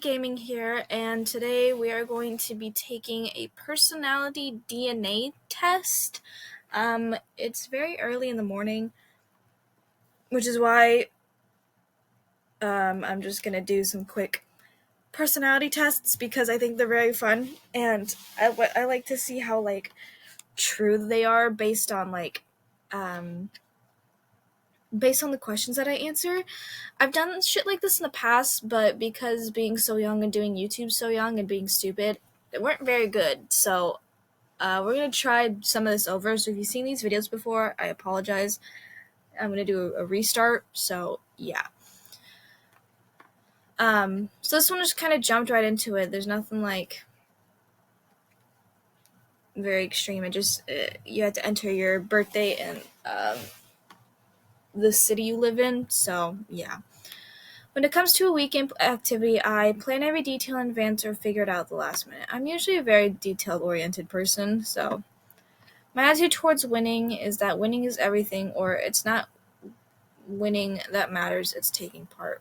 Gaming here, and today we are going to be taking a personality DNA test. It's very early in the morning, which is why I'm just gonna do some quick personality tests because I think they're very fun, and I like to see how true they are based on based on the questions that I answer. I've done shit like this in the past, but because being so young and doing YouTube so young and being stupid, they weren't very good. So we're going to try some of this over. So if you've seen these videos before, I apologize. I'm going to do a restart. So yeah. So this one just kind of jumped right into it. There's nothing very extreme. It just, you had to enter your birthday and the city you live in. So yeah. When it comes to a weekend activity, I plan every detail in advance or figure it out at the last minute. I'm usually a very detail-oriented person, so my attitude towards winning is that winning is everything, or it's not winning that matters, it's taking part.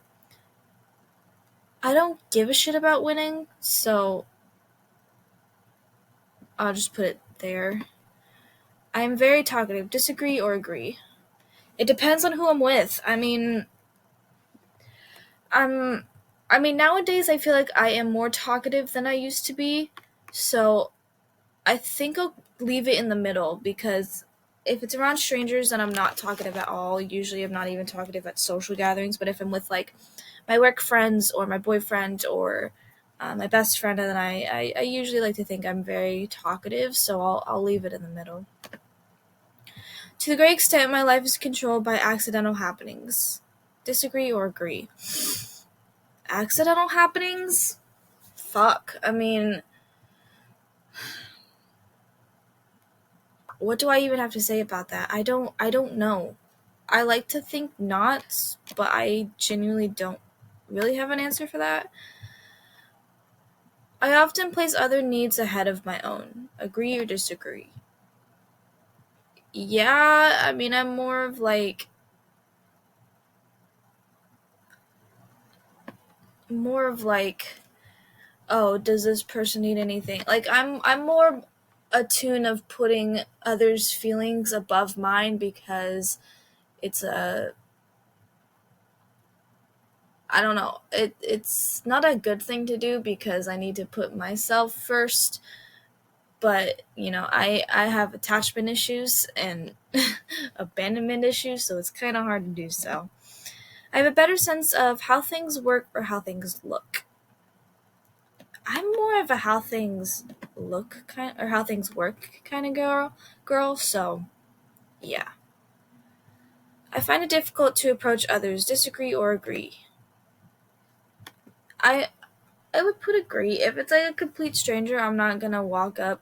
I don't give a shit about winning, so I'll just put it there. I am very talkative. Disagree or agree? It depends on who I'm with. Nowadays I feel like I am more talkative than I used to be, so I think I'll leave it in the middle, because if it's around strangers, then I'm not talkative at all. Usually I'm not even talkative at social gatherings, but if I'm with my work friends or my boyfriend or my best friend, and then I usually like to think I'm very talkative, so I'll leave it in the middle. To the great extent, my life is controlled by accidental happenings. Disagree or agree? Accidental happenings? Fuck. What do I even have to say about that? I don't know. I like to think not, but I genuinely don't really have an answer for that. I often place other needs ahead of my own. Agree or disagree? Yeah, I'm more of oh, does this person need anything? I'm more attuned of putting others' feelings above mine, because it's I don't know. It's not a good thing to do, because I need to put myself first. But, I have attachment issues and abandonment issues, so it's kind of hard to do so. I have a better sense of how things work or how things look. I'm more of a how things look or how things work kind of girl, so yeah. I find it difficult to approach others. Disagree or agree? I would put agree. If it's a complete stranger, I'm not gonna walk up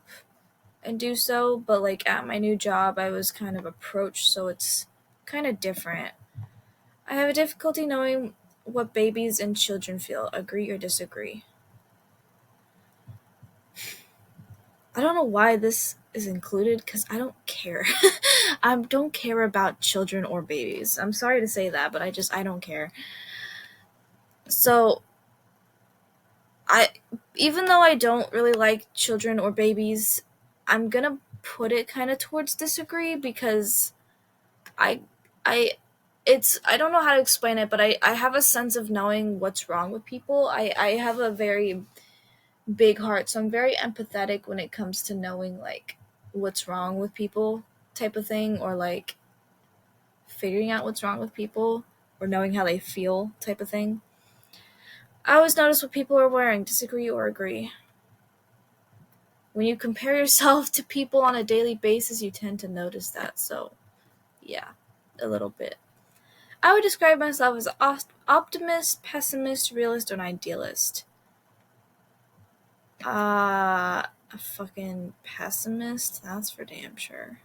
and do so, but at my new job I was kind of approached, so it's kind of different. I have a difficulty knowing what babies and children feel. Agree or disagree? I don't know why this is included, because I don't care. I don't care about children or babies. I'm sorry to say that, but I don't care. So even though I don't really like children or babies, I'm gonna put it kind of towards disagree, because I don't know how to explain it, but I have a sense of knowing what's wrong with people. I have a very big heart, so I'm very empathetic when it comes to knowing what's wrong with people type of thing, or figuring out what's wrong with people, or knowing how they feel type of thing. I always notice what people are wearing. Disagree or agree? When you compare yourself to people on a daily basis, you tend to notice that, so yeah, a little bit. I would describe myself as optimist, pessimist, realist, or an idealist. A fucking pessimist? That's for damn sure.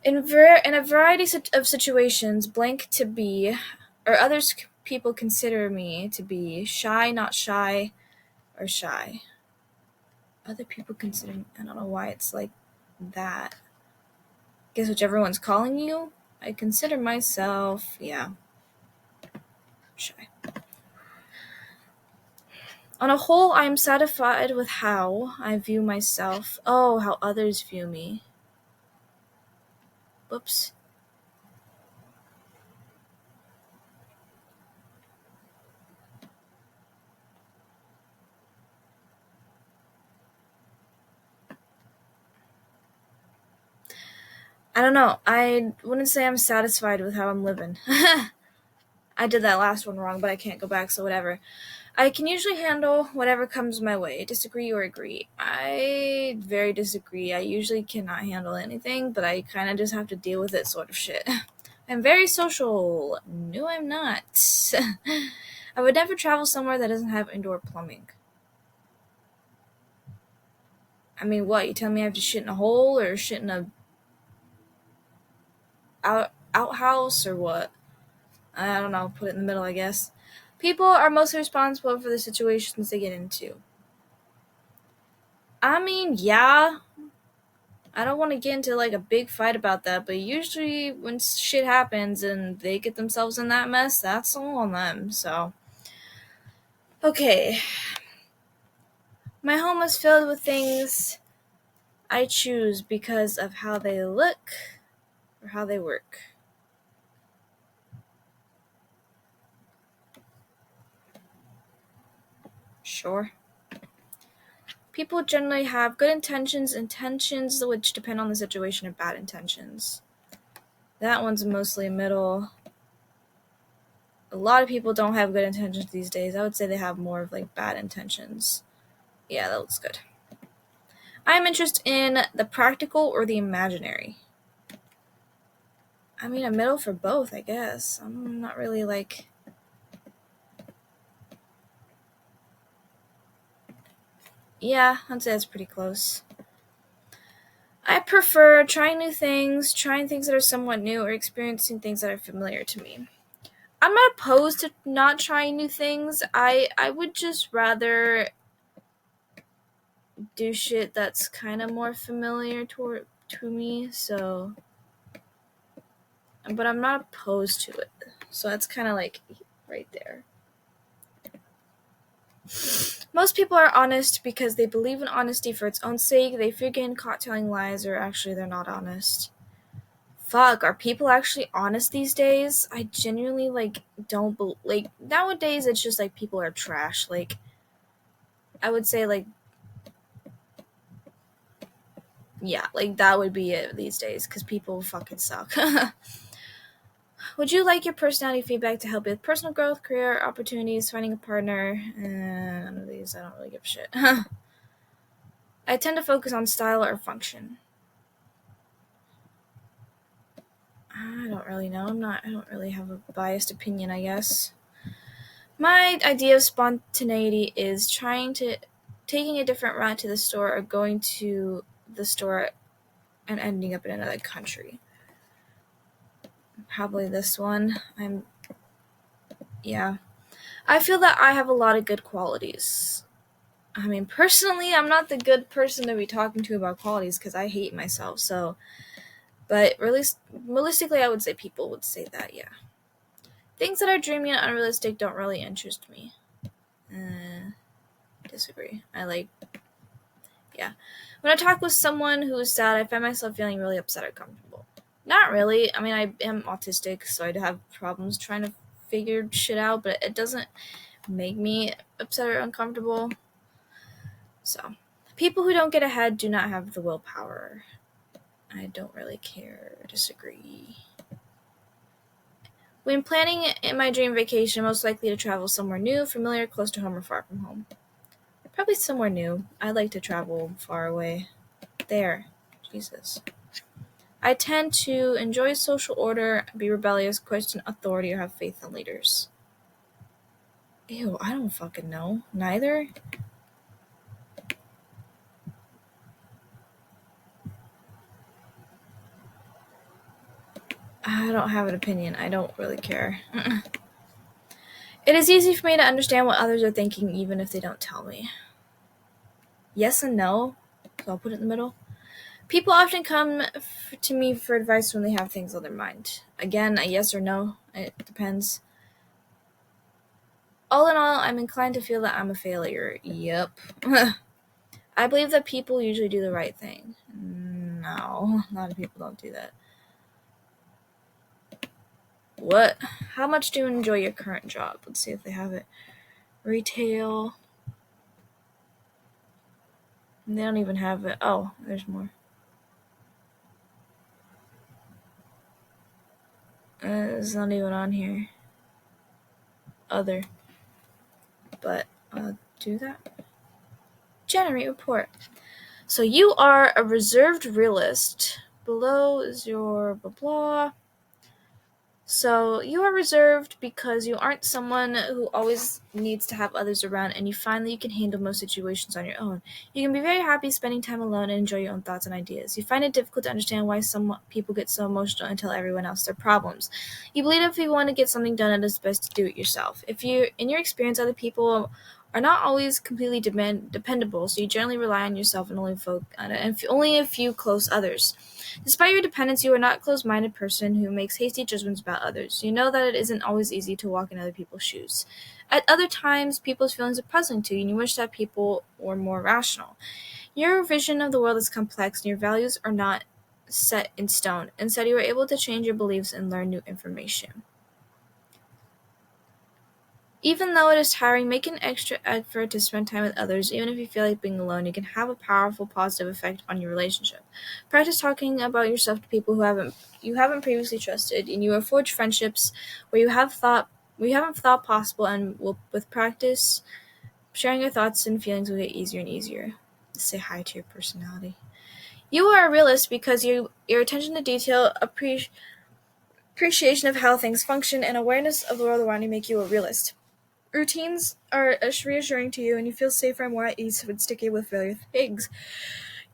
In a variety of situations, blank to be, or people consider me to be shy, not shy, or shy. Other people consider me, I don't know why it's like that. Guess whichever one's calling you? I consider myself, shy. On a whole, I am satisfied with how I view myself. Oh, how others view me. Whoops. I don't know. I wouldn't say I'm satisfied with how I'm living. I did that last one wrong, but I can't go back, so whatever. I can usually handle whatever comes my way, disagree or agree. I very disagree. I usually cannot handle anything, but I kind of just have to deal with it sort of shit. I'm very social. No, I'm not. I would never travel somewhere that doesn't have indoor plumbing. I mean, what? You tell me I have to shit in a hole or shit in a outhouse or what? I don't know. Put it in the middle, I guess. People are mostly responsible for the situations they get into. I mean, yeah. I don't want to get into like a big fight about that, but usually when shit happens and they get themselves in that mess, that's all on them. So, okay. My home is filled with things I choose because of how they look or how they work. Sure. People generally have good intentions which depend on the situation, and bad intentions. That one's mostly middle. A lot of people don't have good intentions these days. I would say they have more of like bad intentions. Yeah, that looks good. I'm interested in the practical or the imaginary. I mean, a middle for both, I guess. I'm not really like... Yeah, I'd say that's pretty close. I prefer trying new things, trying things that are somewhat new, or experiencing things that are familiar to me. I'm not opposed to not trying new things. I would just rather do shit that's kind of more familiar to me, so... But I'm not opposed to it. So that's kind of like right there. Most people are honest because they believe in honesty for its own sake. They fear getting caught telling lies, or actually they're not honest. Fuck, are people actually honest these days? I genuinely, like, don't like, nowadays it's just, like, people are trash. Like, I would say, like, yeah, like, that would be it these days, because people fucking suck. Would you like your personality feedback to help you with personal growth, career opportunities, finding a partner? None of these, I don't really give a shit. I tend to focus on style or function. I don't really know. I don't really have a biased opinion, I guess. My idea of spontaneity is taking a different route to the store or going to the store and ending up in another country. Probably this one. Yeah. I feel that I have a lot of good qualities. I mean, personally, I'm not the good person to be talking to about qualities because I hate myself, so... But realistically, I would say people would say that, yeah. Things that are dreamy and unrealistic don't really interest me. Disagree. Yeah. When I talk with someone who is sad, I find myself feeling really upset or comfortable. Not really. I mean, I am autistic, so I'd have problems trying to figure shit out, but it doesn't make me upset or uncomfortable. So, people who don't get ahead do not have the willpower. I don't really care. Disagree. When planning in my dream vacation, I'm most likely to travel somewhere new, familiar, close to home, or far from home. Probably somewhere new. I like to travel far away. There. Jesus. I tend to enjoy social order, be rebellious, question authority, or have faith in leaders. Ew, I don't fucking know. Neither? I don't have an opinion. I don't really care. It is easy for me to understand what others are thinking, even if they don't tell me. Yes and no. So I'll put it in the middle. People often come to me for advice when they have things on their mind. Again, a yes or no, it depends. All in all, I'm inclined to feel that I'm a failure. Yep. I believe that people usually do the right thing. No, a lot of people don't do that. What? How much do you enjoy your current job? Let's see if they have it. Retail. They don't even have it. Oh, there's more. It's not even on here. Other. But do that. Generate report. So you are a reserved realist. Below is your blah blah. So you are reserved because you aren't someone who always needs to have others around, and you find that you can handle most situations on your own. You can be very happy spending time alone and enjoy your own thoughts and ideas. You find it difficult to understand why some people get so emotional and tell everyone else their problems. You believe if you want to get something done, it is best to do it yourself. If you, in your experience, other people are not always completely dependable, so you generally rely on yourself and only a few close others. Despite your dependence, you are not a closed-minded person who makes hasty judgments about others. You know that it isn't always easy to walk in other people's shoes. At other times, people's feelings are puzzling to you, and you wish that people were more rational. Your vision of the world is complex, and your values are not set in stone. Instead, you are able to change your beliefs and learn new information. Even though it is tiring, make an extra effort to spend time with others. Even if you feel like being alone, you can have a powerful positive effect on your relationship. Practice talking about yourself to people you haven't previously trusted, and you will forge friendships where you haven't thought possible, and with practice, sharing your thoughts and feelings will get easier and easier. Say hi to your personality. You are a realist because your attention to detail, appreciation of how things function, and awareness of the world around you make you a realist. Routines are reassuring to you, and you feel safer and more at ease when sticking with familiar things.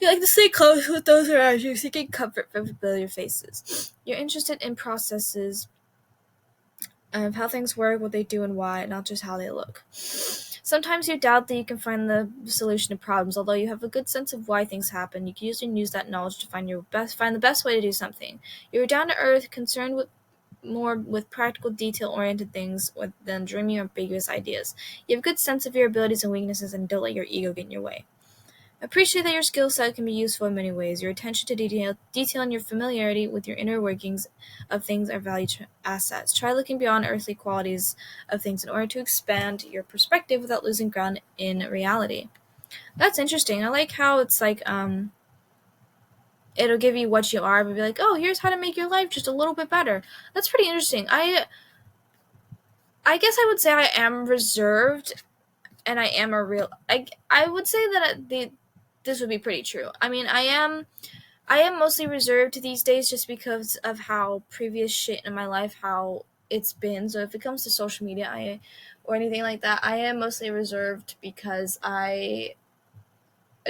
You like to stay close with those around you, seeking comfort from familiar faces. You're interested in processes of how things work, what they do, and why, not just how they look. Sometimes you doubt that you can find the solution to problems. Although you have a good sense of why things happen, you can usually use that knowledge to find the best way to do something. You're down to earth, concerned with practical, detail-oriented things than dreamy or ambiguous ideas. You have a good sense of your abilities and weaknesses, and don't let your ego get in your way. Appreciate that your skill set can be useful in many ways. Your attention to detail and your familiarity with your inner workings of things are valued assets. Try looking beyond earthly qualities of things in order to expand your perspective without losing ground in reality. That's interesting. I like how it's like, it'll give you what you are, but be like, oh, here's how to make your life just a little bit better. That's pretty interesting. I guess I would say I am reserved, and I am a real. I would say that this would be pretty true. I mean, I am mostly reserved these days just because of how previous shit in my life, how it's been. So if it comes to social media, or anything like that, I am mostly reserved because I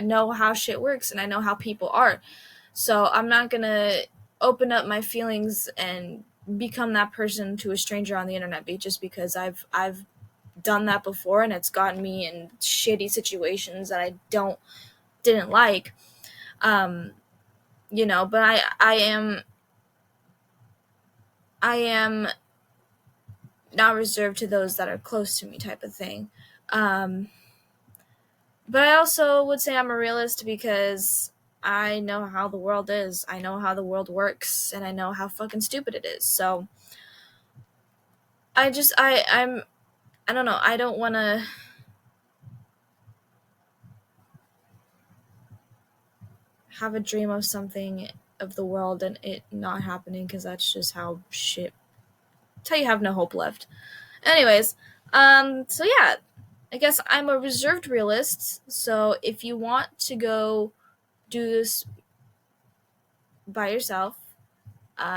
know how shit works and I know how people are. So I'm not gonna open up my feelings and become that person to a stranger on the internet just because I've done that before and it's gotten me in shitty situations that I didn't like. But I am not reserved to those that are close to me type of thing. But I also would say I'm a realist because I know how the world is. I know how the world works, and I know how fucking stupid it is. So I don't know. I don't want to have a dream of something of the world and it not happening because that's just how shit. That's how you have no hope left. Anyways, so yeah, I guess I'm a reserved realist. So if you want to go do this by yourself,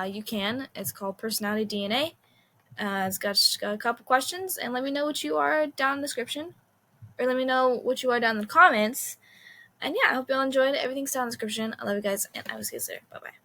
you can. It's called Personality DNA. It's got a couple questions, and let me know what you are down in the description, or let me know what you are down in the comments. And yeah, I hope you all enjoyed. Everything's down in the description. I love you guys, and I will see you later. Bye bye.